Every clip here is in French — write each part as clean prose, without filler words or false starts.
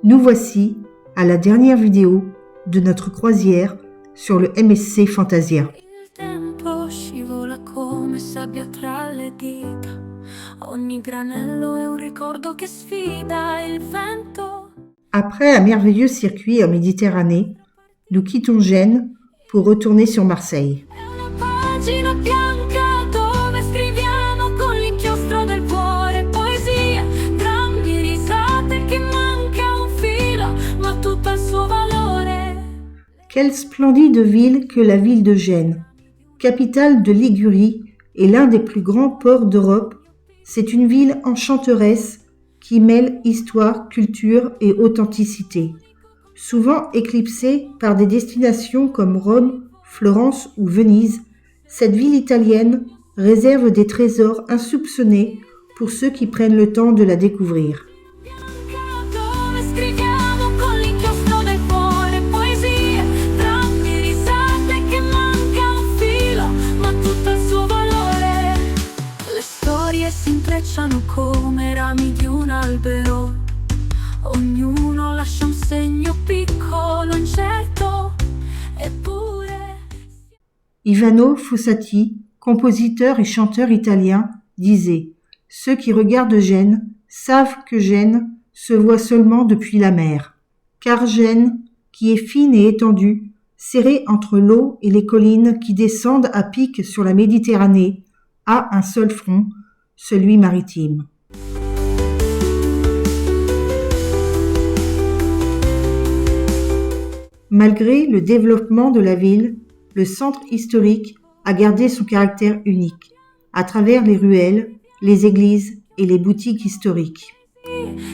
Nous voici à la dernière vidéo de notre croisière sur le MSC Fantasia. Il tempo scivola come sabbia tra le dita. Ogni granello è un ricordo che sfida il vento. Après un merveilleux circuit en Méditerranée, nous quittons Gênes pour retourner sur Marseille. È una pagina bianca dove scriviamo con l'inchiostro del cuore poesie, drammi, risate che manca un filo, ma tutto ha il suo valore. Quelle splendide ville que la ville de Gênes. Capitale de Ligurie et l'un des plus grands ports d'Europe, c'est une ville enchanteresse qui mêle histoire, culture et authenticité. Souvent éclipsée par des destinations comme Rome, Florence ou Venise, cette ville italienne réserve des trésors insoupçonnés pour ceux qui prennent le temps de la découvrir. Bianca dove scriviamo con l'inchiostro del cuore poesie, drammi, risate che manca un filo, ma tutto ha il suo valore. Le storie si intrecciano come rami di un albero, ognuno lascia un segno piccolo, incerto, eppure. Ivano Fossati, compositeur et chanteur italien, disait « Ceux qui regardent Gênes savent que Gênes se voit seulement depuis la mer. Car Gênes, qui est fine et étendue, serrée entre l'eau et les collines qui descendent à pic sur la Méditerranée, a un seul front, celui maritime. » Malgré le développement de la ville, le centre historique a gardé son caractère unique, à travers les ruelles, les églises et les boutiques historiques.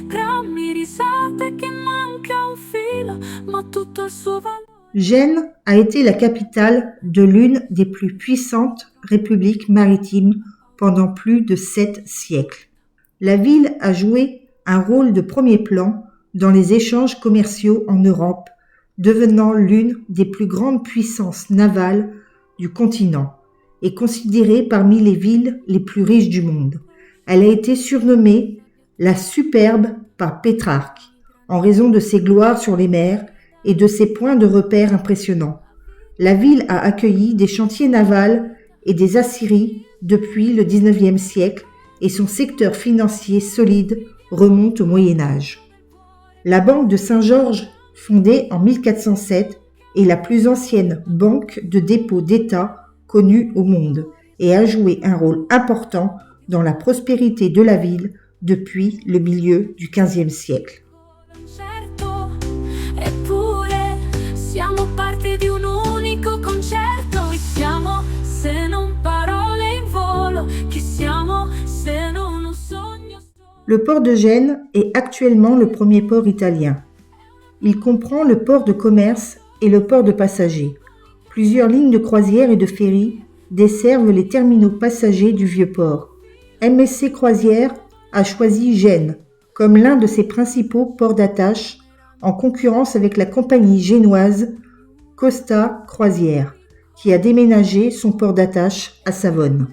Grammi, risate che manca un filo, ma tutto ha il suo valore. Gênes a été la capitale de l'une des plus puissantes républiques maritimes pendant plus de 7 siècles. La ville a joué un rôle de premier plan dans les échanges commerciaux en Europe, devenant l'une des plus grandes puissances navales du continent et considérée parmi les villes les plus riches du monde. Elle a été surnommée la Superbe par Pétrarque, en raison de ses gloires sur les mers et de ses points de repère impressionnants. La ville a accueilli des chantiers navals et des aciéries depuis le XIXe siècle et son secteur financier solide remonte au Moyen Âge. La Banque de Saint-Georges, fondée en 1407, est la plus ancienne banque de dépôt d'État connue au monde et a joué un rôle important dans la prospérité de la ville depuis le milieu du XVe siècle. Certo, eppure siamo parte di un unico concerto e siamo, se non parole in volo, chi siamo se non un sogno. Le port de Gênes est actuellement le premier port italien. Il comprend le port de commerce et le port de passagers. Plusieurs lignes de croisière et de ferry desservent les terminaux passagers du vieux port. MSC Croisières a choisi Gênes comme l'un de ses principaux ports d'attache, en concurrence avec la compagnie génoise Costa Croisières, qui a déménagé son port d'attache à Savone.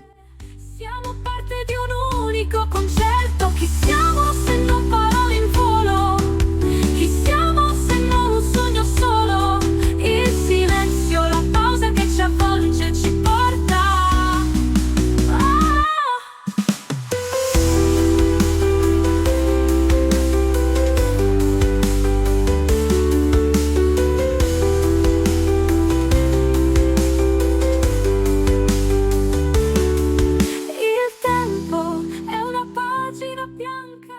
Siamo parte di un unico concerto, chi siamo se non parole in volo, chi siamo se non un sogno solo, il silenzio, la pausa che ci avvolge, ci porta. Il tempo è una pagina bianca.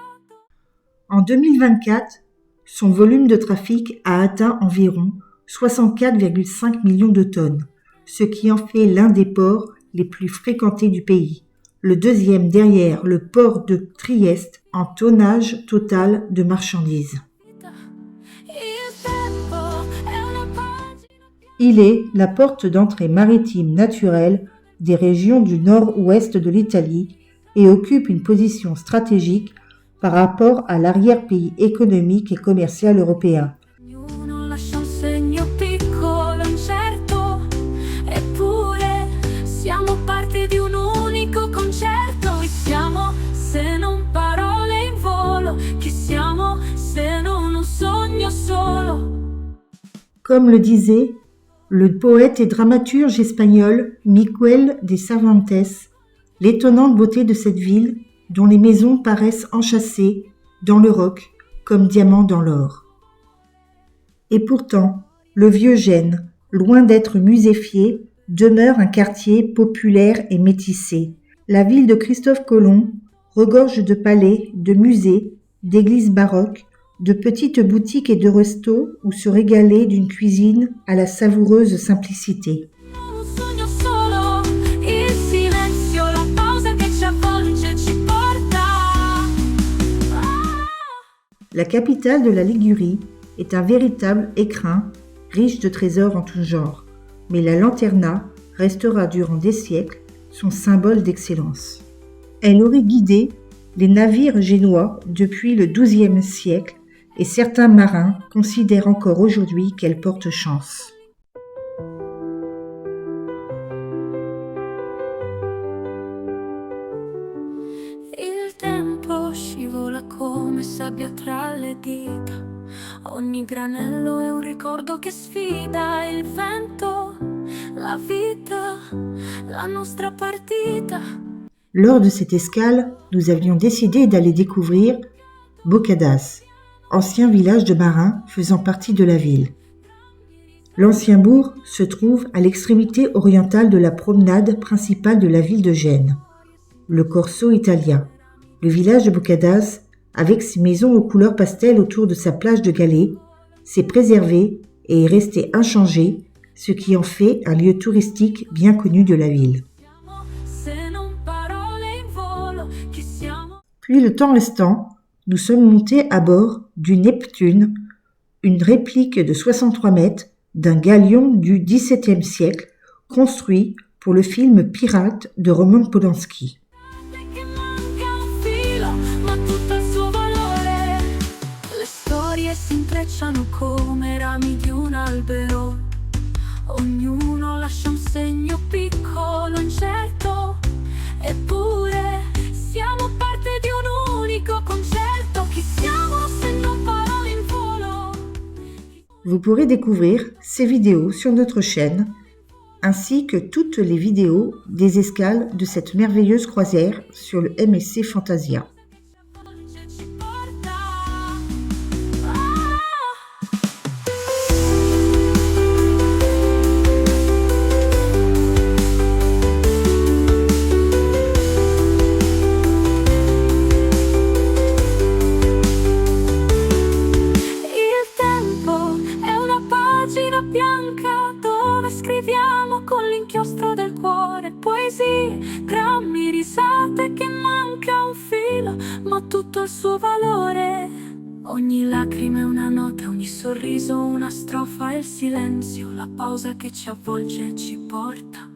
En 2024, son volume de trafic a atteint environ 64,5 millions de tonnes, ce qui en fait l'un des ports les plus fréquentés du pays, le deuxième derrière le port de Trieste en tonnage total de marchandises. Il tempo è una pagina. Il est la porte d'entrée maritime naturelle des régions du nord-ouest de l'Italie et occupe une position stratégique par rapport à l'arrière-pays économique et commercial européen. Ognuno lascia un segno piccolo, incerto, eppure siamo parte di un unico concerto e siamo, se non parole in volo, chi siamo se non un sogno. Comme le disait le poète et dramaturge espagnol Miguel de Cervantes, l'étonnante beauté de cette ville dont les maisons paraissent enchâssées dans le roc comme diamants dans l'or. Et pourtant, le vieux Gênes, loin d'être muséfié, demeure un quartier populaire et métissé. La ville de Christophe Colomb regorge de palais, de musées, d'églises baroques, de petites boutiques et de restos où se régaler d'une cuisine à la savoureuse simplicité. Un sogno solo, il silenzio, la pausa che ci avvolge ci porta. La capitale de la Ligurie est un véritable écrin, riche de trésors en tout genre, mais la lanterna restera durant des siècles son symbole d'excellence. Elle aurait guidé les navires génois depuis le XIIe siècle et certains marins considèrent encore aujourd'hui qu'elle porte chance. Il tempo scivola come sabbia tra le dita. Ogni granello è un ricordo che sfida il vento, la vita, la nostra partita. Lors de cette escale, nous avions décidé d'aller découvrir Bocadas, ancien village de marins faisant partie de la ville. L'ancien bourg se trouve à l'extrémité orientale de la promenade principale de la ville de Gênes, le Corso Italia. Le village de Bocadas, avec ses maisons aux couleurs pastel autour de sa plage de galets, s'est préservé et est resté inchangé, ce qui en fait un lieu touristique bien connu de la ville. Puis le temps restant, nous sommes montés à bord du Neptune, une réplique de 63 mètres d'un galion du XVIIe siècle, construit pour le film Pirate de Roman Polanski. Si intrecciano come rami di un albero, ognuno lascia un segno piccolo, incerto, eppure siamo parte di un unico concerto. Chi siamo se non parole in volo? Vous pourrez découvrir ces vidéos sur notre chaîne, ainsi que toutes les vidéos des escales de cette merveilleuse croisière sur le MSC Fantasia. Bianca dove scriviamo con l'inchiostro del cuore poesie, grammi, risate che manca un filo, ma tutto il suo valore. Ogni lacrima è una nota, ogni sorriso una strofa, il silenzio, la pausa che ci avvolge e ci porta.